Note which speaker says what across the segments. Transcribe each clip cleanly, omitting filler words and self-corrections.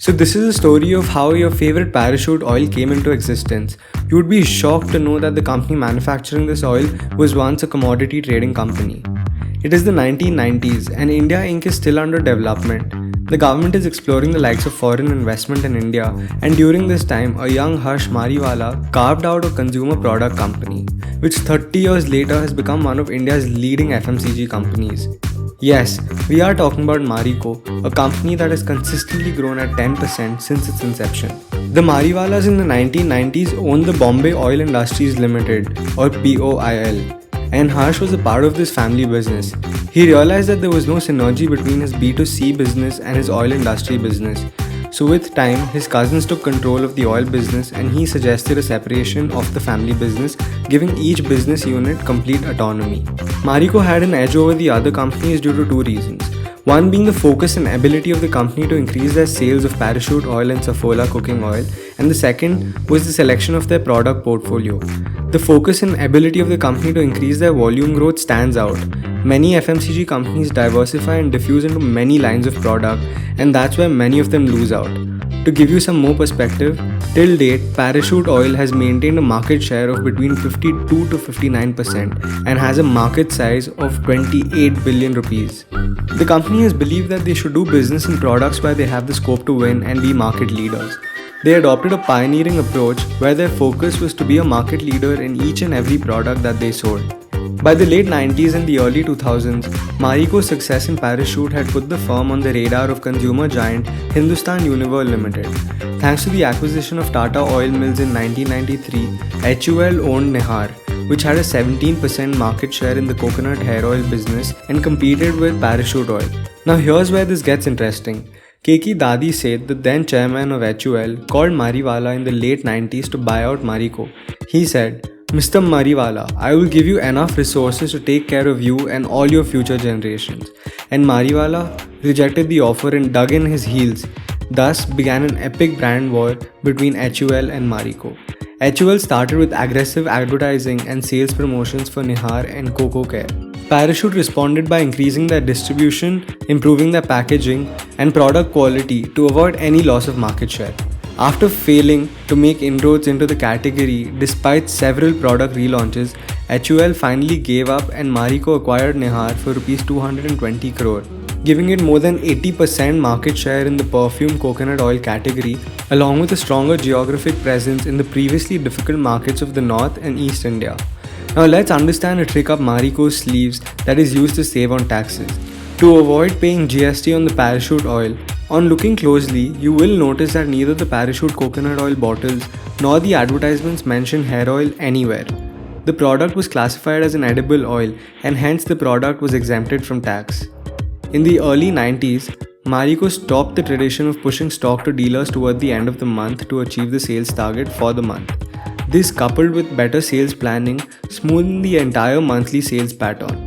Speaker 1: So, this is a story of how your favorite parachute oil came into existence. You would be shocked to know that the company manufacturing this oil was once a commodity trading company. It is the 1990s, and India Inc. is still under development. The government is exploring the likes of foreign investment in India, and during this time, a young Harsh Mariwala carved out a consumer product company, which 30 years later has become one of India's leading FMCG companies. Yes, we are talking about Marico, a company that has consistently grown at 10% since its inception. The Mariwalas in the 1990s owned the Bombay Oil Industries Limited, or POIL, and Harsh was a part of this family business. He realized that there was no synergy between his B2C business and his oil industry business. So with time, his cousins took control of the oil business and he suggested a separation of the family business, giving each business unit complete autonomy. Marico had an edge over the other companies due to two reasons. One being the focus and ability of the company to increase their sales of parachute oil and Saffola cooking oil, and the second was the selection of their product portfolio. The focus and ability of the company to increase their volume growth stands out. Many FMCG companies diversify and diffuse into many lines of product, and that's where many of them lose out. To give you some more perspective, till date, Parachute Oil has maintained a market share of between 52 to 59% and has a market size of 28 billion rupees. The company has believed that they should do business in products where they have the scope to win and be market leaders. They adopted a pioneering approach where their focus was to be a market leader in each and every product that they sold. By the late 90s and the early 2000s, Marico's success in Parachute had put the firm on the radar of consumer giant Hindustan Unilever Limited. Thanks to the acquisition of Tata Oil Mills in 1993, HUL owned Nihar, which had a 17% market share in the coconut hair oil business and competed with Parachute Oil. Now here's where this gets interesting. Keki Dadi Seth, the then chairman of HUL, called Mariwala in the late 90s to buy out Marico. He said, "Mr. Mariwala, I will give you enough resources to take care of you and all your future generations." And Mariwala rejected the offer and dug in his heels. Thus began an epic brand war between HUL and Marico. HUL started with aggressive advertising and sales promotions for Nihar and Coco Care. Parachute responded by increasing their distribution, improving their packaging and product quality to avoid any loss of market share. After failing to make inroads into the category despite several product relaunches, HUL finally gave up and Marico acquired Nihar for Rs 220 crore, giving it more than 80% market share in the perfume coconut oil category, along with a stronger geographic presence in the previously difficult markets of the North and East India. Now let's understand a trick up Marico's sleeves that is used to save on taxes. To avoid paying GST on the Parachute oil, on looking closely, you will notice that neither the Parachute coconut oil bottles nor the advertisements mention hair oil anywhere. The product was classified as an edible oil and hence the product was exempted from tax. In the early 90s, Marico stopped the tradition of pushing stock to dealers toward the end of the month to achieve the sales target for the month. This, coupled with better sales planning, smoothened the entire monthly sales pattern.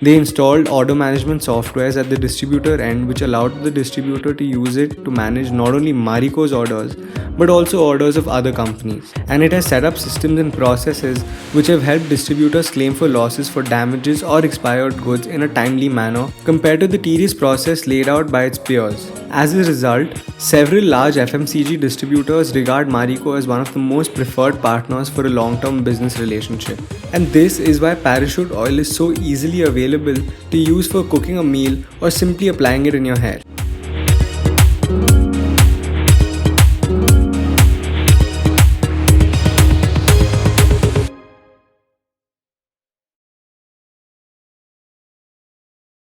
Speaker 1: They installed order management softwares at the distributor end, which allowed the distributor to use it to manage not only Marico's orders but also orders of other companies. And it has set up systems and processes which have helped distributors claim for losses for damages or expired goods in a timely manner compared to the tedious process laid out by its peers. As a result, several large FMCG distributors regard Marico as one of the most preferred partners for a long-term business relationship. And this is why Parachute oil is so easily available to use for cooking a meal or simply applying it in your hair.